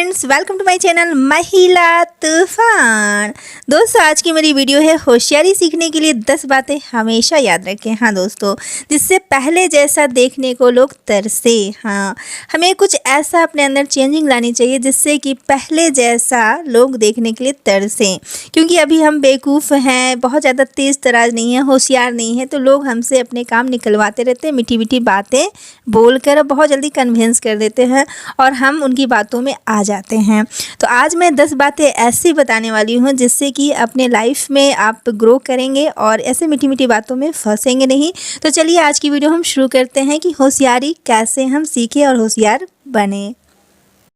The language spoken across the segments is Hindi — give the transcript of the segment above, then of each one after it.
Friends, welcome to my channel महिला तूफान। दोस्तों, आज की मेरी वीडियो है होशियारी सीखने के लिए 10 बातें हमेशा याद रखें। हाँ दोस्तों, जिससे पहले जैसा देखने को लोग तरसे। हाँ, हमें कुछ ऐसा अपने अंदर चेंजिंग लानी चाहिए जिससे कि पहले जैसा लोग देखने के लिए तरसें। क्योंकि अभी हम बेवकूफ़ हैं, बहुत ज़्यादा तेज़ तराज नहीं है, होशियार नहीं है, तो लोग हमसे अपने काम निकलवाते रहते हैं, मीठी मीठी बातें बोलकर बहुत जल्दी कन्विंस कर देते हैं और हम उनकी बातों में आ जाते हैं। तो आज मैं 10 बातें ऐसी बताने वाली हूँ जिससे कि अपने लाइफ में आप ग्रो करेंगे और ऐसे मीठी मीठी बातों में फंसेंगे नहीं। तो चलिए आज की वीडियो हम शुरू करते हैं कि होशियारी कैसे हम सीखें और होशियार बने।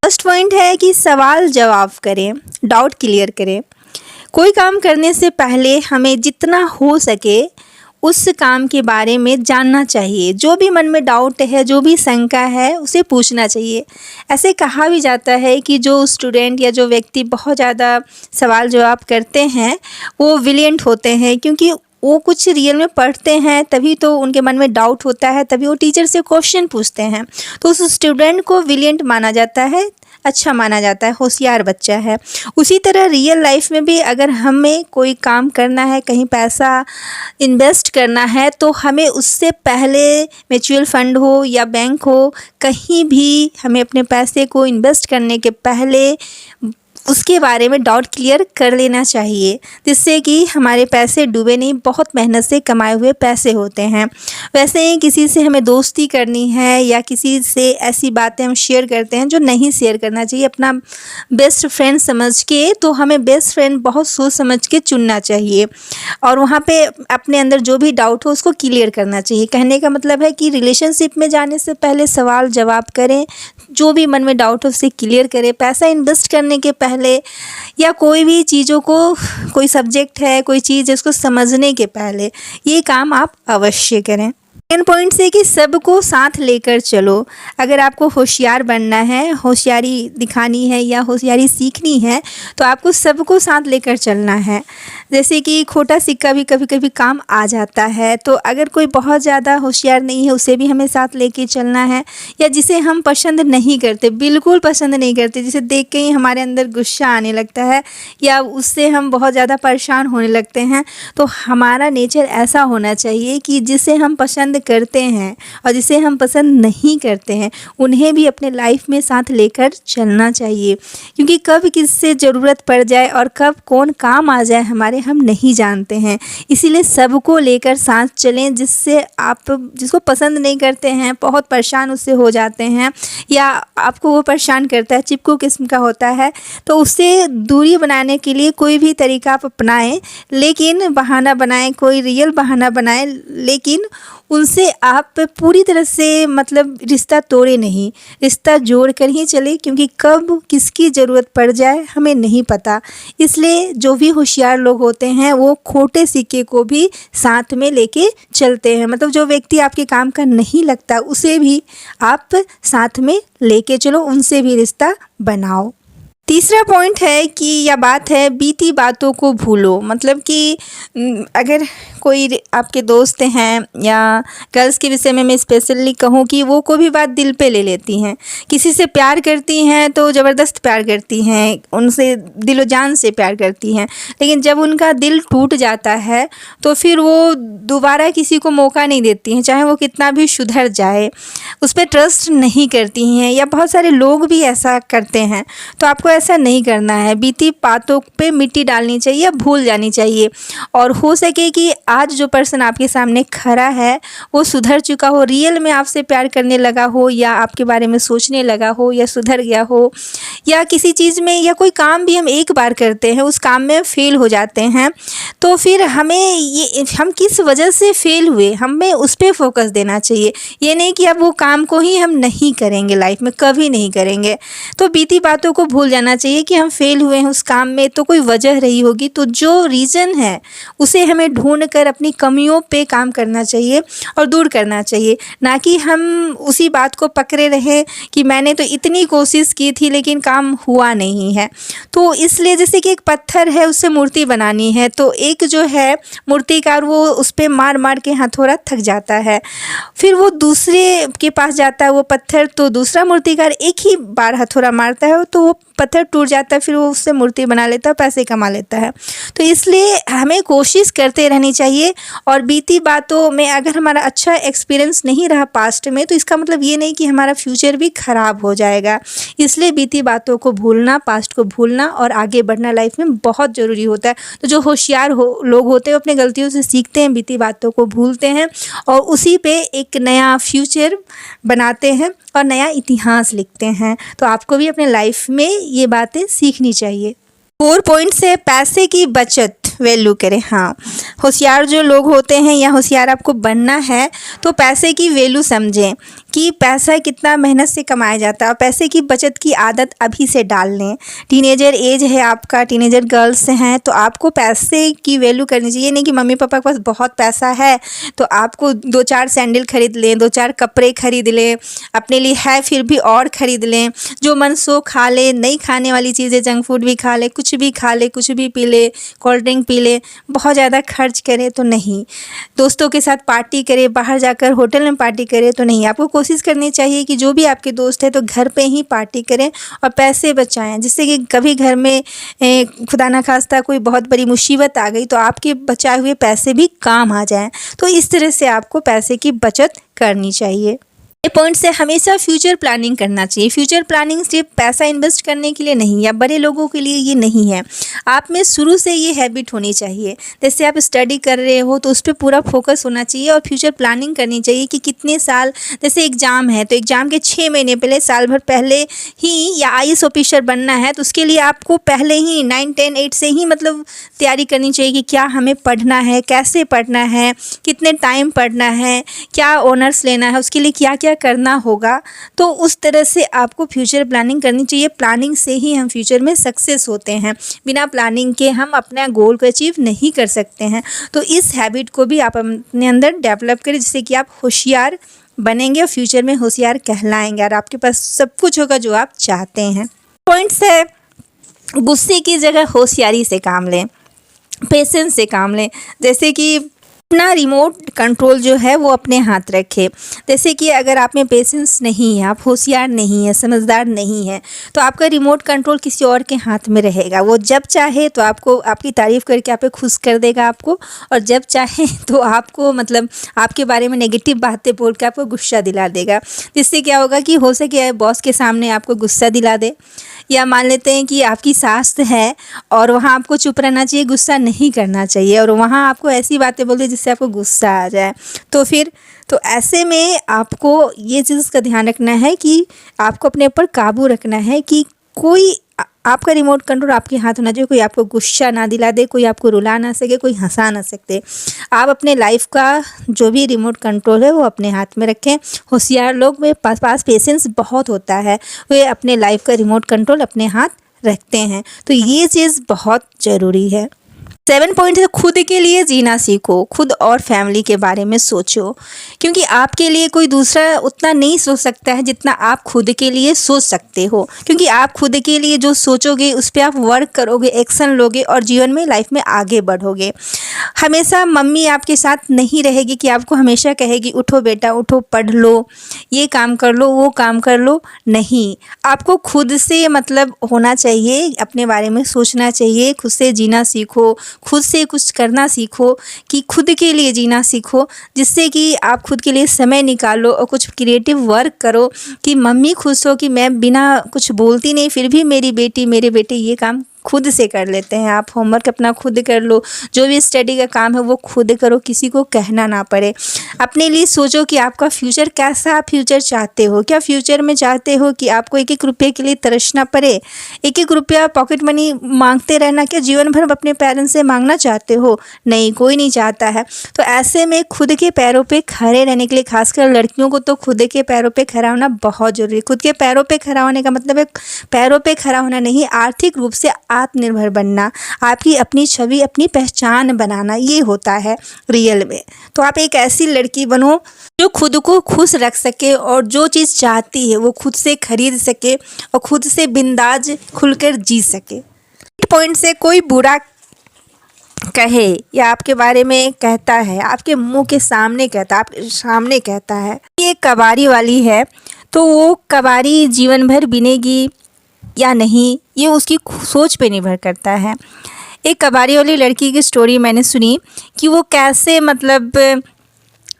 फर्स्ट पॉइंट है कि सवाल जवाब करें, डाउट क्लियर करें। कोई काम करने से पहले हमें जितना हो सके उस काम के बारे में जानना चाहिए। जो भी मन में डाउट है, जो भी शंका है, उसे पूछना चाहिए। ऐसे कहा भी जाता है कि जो स्टूडेंट या जो व्यक्ति बहुत ज़्यादा सवाल जवाब करते हैं वो ब्रिलियंट होते हैं, क्योंकि वो कुछ रियल में पढ़ते हैं, तभी तो उनके मन में डाउट होता है, तभी वो टीचर से क्वेश्चन पूछते हैं। तो उस स्टूडेंट को ब्रिलियंट माना जाता है, अच्छा माना जाता है, होशियार बच्चा है। उसी तरह रियल लाइफ में भी अगर हमें कोई काम करना है, कहीं पैसा इन्वेस्ट करना है, तो हमें उससे पहले म्यूचुअल फंड हो या बैंक हो, कहीं भी हमें अपने पैसे को इन्वेस्ट करने के पहले उसके बारे में डाउट क्लियर कर लेना चाहिए, जिससे कि हमारे पैसे डूबे नहीं। बहुत मेहनत से कमाए हुए पैसे होते हैं। वैसे ही किसी से हमें दोस्ती करनी है या किसी से ऐसी बातें हम शेयर करते हैं जो नहीं शेयर करना चाहिए अपना बेस्ट फ्रेंड समझ के, तो हमें बेस्ट फ्रेंड बहुत सोच समझ के चुनना चाहिए और वहाँ पे अपने अंदर जो भी डाउट हो उसको क्लियर करना चाहिए। कहने का मतलब है कि रिलेशनशिप में जाने से पहले सवाल जवाब करें, जो भी मन में डाउट हो उसे क्लियर करें। पैसा इन्वेस्ट करने के पहले या कोई भी चीज़ों को, कोई सब्जेक्ट है, कोई चीज़ है, उसको समझने के पहले ये काम आप अवश्य करें। सेकंड पॉइंट से कि सबको साथ लेकर चलो। अगर आपको होशियार बनना है, होशियारी दिखानी है या होशियारी सीखनी है, तो आपको सबको साथ लेकर चलना है। जैसे कि खोटा सिक्का भी कभी कभी काम आ जाता है, तो अगर कोई बहुत ज़्यादा होशियार नहीं है उसे भी हमें साथ लेके चलना है। या जिसे हम पसंद नहीं करते, बिल्कुल पसंद नहीं करते, जिसे देख के ही हमारे अंदर गुस्सा आने लगता है या उससे हम बहुत ज़्यादा परेशान होने लगते हैं, तो हमारा नेचर ऐसा होना चाहिए कि जिसे हम पसंद करते हैं और जिसे हम पसंद नहीं करते हैं उन्हें भी अपने लाइफ में साथ लेकर चलना चाहिए। क्योंकि कब किससे ज़रूरत पड़ जाए और कब कौन काम आ जाए हमारे, हम नहीं जानते हैं। इसीलिए सबको लेकर साथ चलें। जिससे आप जिसको पसंद नहीं करते हैं, बहुत परेशान उससे हो जाते हैं या आपको वो परेशान करता है, चिपकू किस्म का होता है, तो उससे दूरी बनाने के लिए कोई भी तरीका आप अपनाएं, लेकिन बहाना बनाएं, कोई रियल बहाना बनाएं, लेकिन उनसे आप पूरी तरह से मतलब रिश्ता तोड़े नहीं, रिश्ता जोड़ कर ही चले। क्योंकि कब किसकी ज़रूरत पड़ जाए हमें नहीं पता। इसलिए जो भी होशियार लोग होते हैं वो खोटे सिक्के को भी साथ में लेके चलते हैं। मतलब जो व्यक्ति आपके काम का नहीं लगता उसे भी आप साथ में लेके चलो, उनसे भी रिश्ता बनाओ। तीसरा पॉइंट है कि या बात है, बीती बातों को भूलो। मतलब कि अगर कोई आपके दोस्त हैं या गर्ल्स के विषय में मैं स्पेशली कहूँ कि वो कोई भी बात दिल पे ले लेती हैं। किसी से प्यार करती हैं तो ज़बरदस्त प्यार करती हैं, उनसे दिलो जान से प्यार करती हैं, लेकिन जब उनका दिल टूट जाता है तो फिर वो दोबारा किसी को मौका नहीं देती हैं, चाहे वो कितना भी सुधर जाए, उस पर ट्रस्ट नहीं करती हैं। या बहुत सारे लोग भी ऐसा करते हैं, तो आपको ऐसा नहीं करना है। बीती बातों पे मिट्टी डालनी चाहिए, भूल जानी चाहिए। और हो सके कि आज जो पर्सन आपके सामने खड़ा है वो सुधर चुका हो, रियल में आपसे प्यार करने लगा हो या आपके बारे में सोचने लगा हो या सुधर गया हो, या किसी चीज़ में या कोई काम भी हम एक बार करते हैं उस काम में फेल हो जाते हैं, तो फिर हमें ये हम किस वजह से फेल हुए हमें उस पर फोकस देना चाहिए। ये नहीं कि अब वो काम को ही हम नहीं करेंगे, लाइफ में कभी नहीं करेंगे। तो बीती बातों को भूल जाना चाहिए कि हम फेल हुए हैं उस काम में, तो कोई वजह रही होगी, तो जो रीज़न है उसे हमें ढूंढ कर अपनी कमियों पे काम करना चाहिए और दूर करना चाहिए। ना कि हम उसी बात को पकड़े रहें कि मैंने तो इतनी कोशिश की थी लेकिन काम काम हुआ नहीं है। तो इसलिए जैसे कि एक पत्थर है, उससे मूर्ति बनानी है, तो एक जो है मूर्तिकार वो उस पे मार मार के हथौड़ा थक जाता है, फिर वो दूसरे के पास जाता है वो पत्थर, तो दूसरा मूर्तिकार एक ही बार हथौड़ा मारता है तो वो पत्थर टूट जाता है, फिर वो उससे मूर्ति बना लेता है, पैसे कमा लेता है। तो इसलिए हमें कोशिश करते रहनी चाहिए। और बीती बातों में अगर हमारा अच्छा एक्सपीरियंस नहीं रहा पास्ट में, तो इसका मतलब ये नहीं कि हमारा फ्यूचर भी ख़राब हो जाएगा। इसलिए बीती बातों को भूलना, पास्ट को भूलना और आगे बढ़ना लाइफ में बहुत ज़रूरी होता है। तो जो होशियार लोग होते हैं अपने गलतियों से सीखते हैं, बीती बातों को भूलते हैं और उसी पे एक नया फ्यूचर बनाते हैं और नया इतिहास लिखते हैं। तो आपको भी अपने लाइफ में ये बातें सीखनी चाहिए। 4 पॉइंट्स है, पैसे की बचत, वैल्यू करें। हाँ, होशियार जो लोग होते हैं या होशियार आपको बनना है तो पैसे की वैल्यू समझें कि पैसा कितना मेहनत से कमाया जाता है और पैसे की बचत की आदत अभी से डाल लें। टीनेजर एज है आपका, टीनेजर गर्ल्स हैं, तो आपको पैसे की वैल्यू करनी चाहिए। नहीं कि मम्मी पापा के पास बहुत पैसा है तो आपको 2-4 सैंडल खरीद लें, 2-4 कपड़े खरीद लें, अपने लिए है फिर भी और ख़रीद लें, जो मन सो खा ले, नहीं खाने वाली चीज़ें जंक फूड भी खा ले, कुछ भी खा ले, कुछ भी पी ले, कोल्ड ड्रिंक पी ले, बहुत ज़्यादा खर्च करें तो नहीं। दोस्तों के साथ पार्टी करें, बाहर जाकर होटल में पार्टी करें तो नहीं। आपको कोशिश करनी चाहिए कि जो भी आपके दोस्त है तो घर पे ही पार्टी करें और पैसे बचाएं, जिससे कि कभी घर में खुदा ना खास्ता कोई बहुत बड़ी मुसीबत आ गई तो आपके बचाए हुए पैसे भी काम आ जाएं। तो इस तरह से आपको पैसे की बचत करनी चाहिए। ये पॉइंट से हमेशा फ्यूचर प्लानिंग करना चाहिए। फ्यूचर प्लानिंग सिर्फ पैसा इन्वेस्ट करने के लिए नहीं, या बड़े लोगों के लिए ये नहीं है। आप में शुरू से ये हैबिट होनी चाहिए। जैसे आप स्टडी कर रहे हो तो उस पर पूरा फोकस होना चाहिए और फ्यूचर प्लानिंग करनी चाहिए कि कितने साल, जैसे एग्ज़ाम है तो एग्ज़ाम के 6 महीने पहले, साल भर पहले ही, या IAS ऑफिसर बनना है तो उसके लिए आपको पहले ही 9, 10, 8 से ही मतलब तैयारी करनी चाहिए कि क्या हमें पढ़ना है, कैसे पढ़ना है, कितने टाइम पढ़ना है, क्या ऑनर्स लेना है, उसके लिए क्या क्या करना होगा। तो उस तरह से आपको फ्यूचर प्लानिंग करनी चाहिए। प्लानिंग से ही हम फ्यूचर में सक्सेस होते हैं, बिना प्लानिंग के हम अपना गोल को अचीव नहीं कर सकते हैं। तो इस हैबिट को भी आप अपने अंदर डेवलप करें, जिससे कि आप होशियार बनेंगे और फ्यूचर में होशियार कहलाएंगे और आपके पास सब कुछ होगा जो आप चाहते हैं। पॉइंट्स है, गुस्से की जगह होशियारी से काम लें, पेशेंस से काम लें। जैसे कि अपना रिमोट कंट्रोल जो है वो अपने हाथ रखें। जैसे कि अगर आप में पेशेंस नहीं है, आप होशियार नहीं है, समझदार नहीं है, तो आपका रिमोट कंट्रोल किसी और के हाथ में रहेगा। वो जब चाहे तो आपको आपकी तारीफ़ करके आप पे खुश कर देगा आपको, और जब चाहे तो आपको मतलब आपके बारे में नेगेटिव बातें बोल के आपको गुस्सा दिला देगा। जिससे क्या होगा कि हो सके बॉस के सामने आपको गुस्सा दिला दे, या मान लेते हैं कि आपकी सास है और वहाँ आपको चुप रहना चाहिए, गुस्सा नहीं करना चाहिए, और वहाँ आपको ऐसी बातें बोल दे जिससे आपको गुस्सा आ जाए। तो ऐसे में आपको ये चीज़ का ध्यान रखना है कि आपको अपने ऊपर काबू रखना है कि कोई आपका रिमोट कंट्रोल आपके हाथ होना चाहिए, कोई आपको गुस्सा ना दिला दे, कोई आपको रुला ना सके, कोई हंसा ना सकते। आप अपने लाइफ का जो भी रिमोट कंट्रोल है वो अपने हाथ में रखें। होशियार लोग में पास पेशेंस बहुत होता है, वे अपने लाइफ का रिमोट कंट्रोल अपने हाथ रखते हैं। तो ये चीज़ बहुत ज़रूरी है। 7 पॉइंट है, खुद के लिए जीना सीखो, खुद और फैमिली के बारे में सोचो, क्योंकि आपके लिए कोई दूसरा उतना नहीं सोच सकता है जितना आप खुद के लिए सोच सकते हो। क्योंकि आप खुद के लिए जो सोचोगे उस पर आप वर्क करोगे, एक्शन लोगे और जीवन में, लाइफ में आगे बढ़ोगे। हमेशा मम्मी आपके साथ नहीं रहेगी कि आपको हमेशा कहेगी उठो बेटा उठो, पढ़ लो, ये काम कर लो, वो काम कर लो। नहीं, आपको खुद से मतलब होना चाहिए, अपने बारे में सोचना चाहिए, खुद से जीना सीखो, खुद से कुछ करना सीखो, कि खुद के लिए जीना सीखो, जिससे कि आप खुद के लिए समय निकालो और कुछ क्रिएटिव वर्क करो कि मम्मी खुश हो कि मैं बिना कुछ बोलती नहीं फिर भी मेरी बेटी मेरे बेटे ये काम खुद से कर लेते हैं। आप होमवर्क अपना खुद कर लो, जो भी स्टडी का काम है वो खुद करो, किसी को कहना ना पड़े। अपने लिए सोचो कि आपका फ्यूचर कैसा आप फ्यूचर चाहते हो। क्या फ्यूचर में चाहते हो कि आपको 1-1 रुपये के लिए तरसना पड़े, 1-1 रुपया पॉकेट मनी मांगते रहना? क्या जीवन भर अपने पेरेंट्स से मांगना चाहते हो? नहीं, कोई नहीं चाहता है। तो ऐसे में खुद के पैरों पर खड़े रहने के लिए, खासकर लड़कियों को तो खुद के पैरों पर खड़ा होना बहुत ज़रूरी है। खुद के पैरों पर खड़ा होने का मतलब है पैरों पर खड़ा होना नहीं, आर्थिक रूप से आत्मनिर्भर बनना, आपकी अपनी छवि, अपनी पहचान बनाना, ये होता है रियल में। तो आप एक ऐसी लड़की बनो जो खुद को खुश रख सके और जो चीज़ चाहती है वो खुद से खरीद सके और खुद से बिंदास खुलकर जी सके। पॉइंट से कोई बुरा कहे या आपके बारे में कहता है, आपके मुंह के सामने कहता है, आपके सामने कहता है ये कबाड़ी वाली है, तो वो कबाड़ी जीवन भर बिनेगी या नहीं, ये उसकी सोच पे निर्भर करता है। एक कबाड़ी वाली लड़की की स्टोरी मैंने सुनी कि वो कैसे मतलब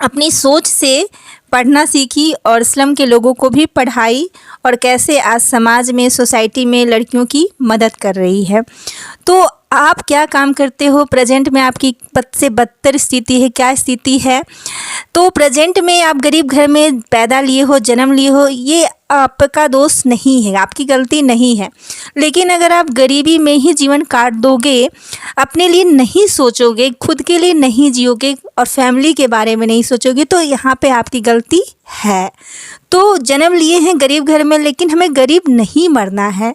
अपनी सोच से पढ़ना सीखी और स्लम के लोगों को भी पढ़ाई और कैसे आज समाज में, सोसाइटी में लड़कियों की मदद कर रही है। तो आप क्या काम करते हो, प्रेजेंट में आपकी बद से बदतर स्थिति है, क्या स्थिति है? तो प्रेजेंट में आप गरीब घर में पैदा लिए हो, जन्म लिए हो, ये आपका दोष नहीं है, आपकी गलती नहीं है। लेकिन अगर आप गरीबी में ही जीवन काट दोगे, अपने लिए नहीं सोचोगे, खुद के लिए नहीं जियोगे और फैमिली के बारे में नहीं सोचोगे, तो यहाँ पे आपकी गलती है। तो जन्म लिए हैं गरीब घर में, लेकिन हमें गरीब नहीं मरना है,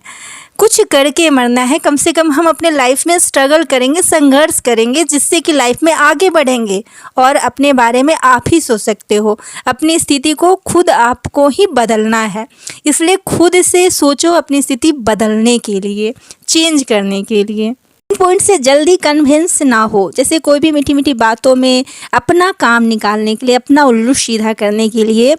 कुछ करके मरना है। कम से कम हम अपने लाइफ में स्ट्रगल करेंगे, संघर्ष करेंगे, जिससे कि लाइफ में आगे बढ़ेंगे और अपने बारे में आप ही सोच सकते हो। अपनी स्थिति को खुद आपको ही बदलना है, इसलिए खुद से सोचो अपनी स्थिति बदलने के लिए, चेंज करने के लिए। पॉइंट से जल्दी कन्विंस ना हो, जैसे कोई भी मीठी मीठी बातों में अपना काम निकालने के लिए, अपना उल्लू सीधा करने के लिए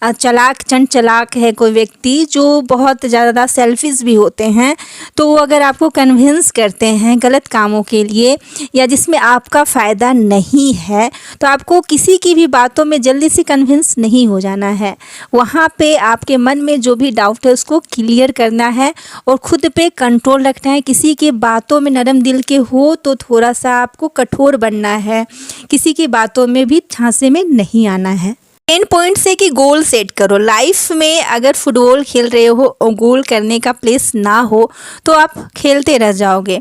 चलाक है कोई व्यक्ति जो बहुत ज़्यादा सेल्फिश भी होते हैं, तो वो अगर आपको कन्विंस करते हैं गलत कामों के लिए या जिसमें आपका फ़ायदा नहीं है, तो आपको किसी की भी बातों में जल्दी से कन्विंस नहीं हो जाना है। वहाँ पे आपके मन में जो भी डाउट है उसको क्लियर करना है और ख़ुद पे कंट्रोल रखना है। किसी की बातों में नरम दिल के हो तो थोड़ा सा आपको कठोर बनना है, किसी की बातों में भी झांसे में नहीं आना है। मेन पॉइंट से कि गोल सेट करो। लाइफ में अगर फुटबॉल खेल रहे हो और गोल करने का प्लेस ना हो तो आप खेलते रह जाओगे।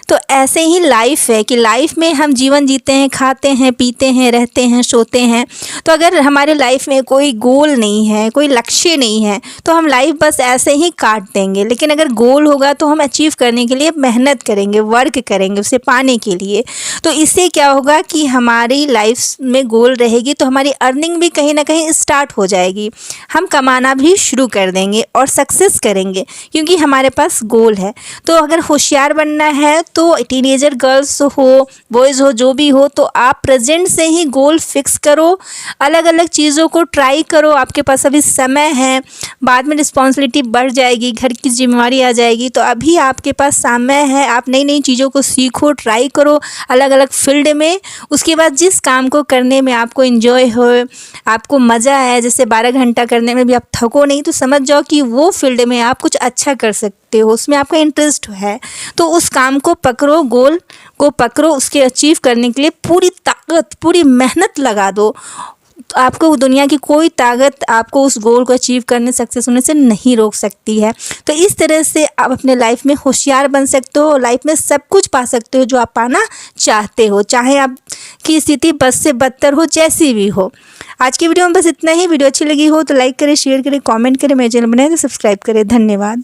तो ऐसे ही लाइफ है कि लाइफ में हम जीवन जीते हैं, खाते हैं, पीते हैं, रहते हैं, सोते हैं। तो अगर हमारे लाइफ में कोई गोल नहीं है, कोई लक्ष्य नहीं है, तो हम लाइफ बस ऐसे ही काट देंगे। लेकिन अगर गोल होगा तो हम अचीव करने के लिए मेहनत करेंगे, वर्क करेंगे उसे पाने के लिए। तो इससे क्या होगा कि हमारी लाइफ में गोल रहेगी तो हमारी अर्निंग भी कहीं ना कहीं स्टार्ट हो जाएगी, हम कमाना भी शुरू कर देंगे और सक्सेस करेंगे क्योंकि हमारे पास गोल है। तो अगर होशियार बनना है तो टीनेजर गर्ल्स हो, बॉयज़ हो, जो भी हो, तो आप प्रेजेंट से ही गोल फिक्स करो, अलग अलग चीज़ों को ट्राई करो। आपके पास अभी समय है, बाद में रिस्पॉन्सिबिलिटी बढ़ जाएगी, घर की जिम्मेवारी आ जाएगी, तो अभी आपके पास समय है। आप नई नई चीज़ों को सीखो, ट्राई करो अलग अलग फील्ड में। उसके बाद जिस काम को करने में आपको इन्जॉय हो, आपको मज़ा है, जैसे 12 घंटा करने में भी आप थको नहीं, तो समझ जाओ कि वो फील्ड में आप कुछ अच्छा कर सकते हो, उसमें आपका इंटरेस्ट है। तो उस काम को पकड़ो, गोल को पकड़ो, उसके अचीव करने के लिए पूरी ताकत, पूरी मेहनत लगा दो। आपको दुनिया की कोई ताकत आपको उस गोल को अचीव करने, सक्सेस होने से नहीं रोक सकती है। तो इस तरह से आप अपने लाइफ में होशियार बन सकते हो, लाइफ में सब कुछ पा सकते हो जो आप पाना चाहते हो, चाहे आपकी स्थिति बस से बदतर हो, जैसी भी हो। आज की वीडियो में बस इतना ही। वीडियो अच्छी लगी हो तो लाइक करें, शेयर करें, कमेंट करें, मेरे चैनल बनाए तो सब्सक्राइब करें। धन्यवाद।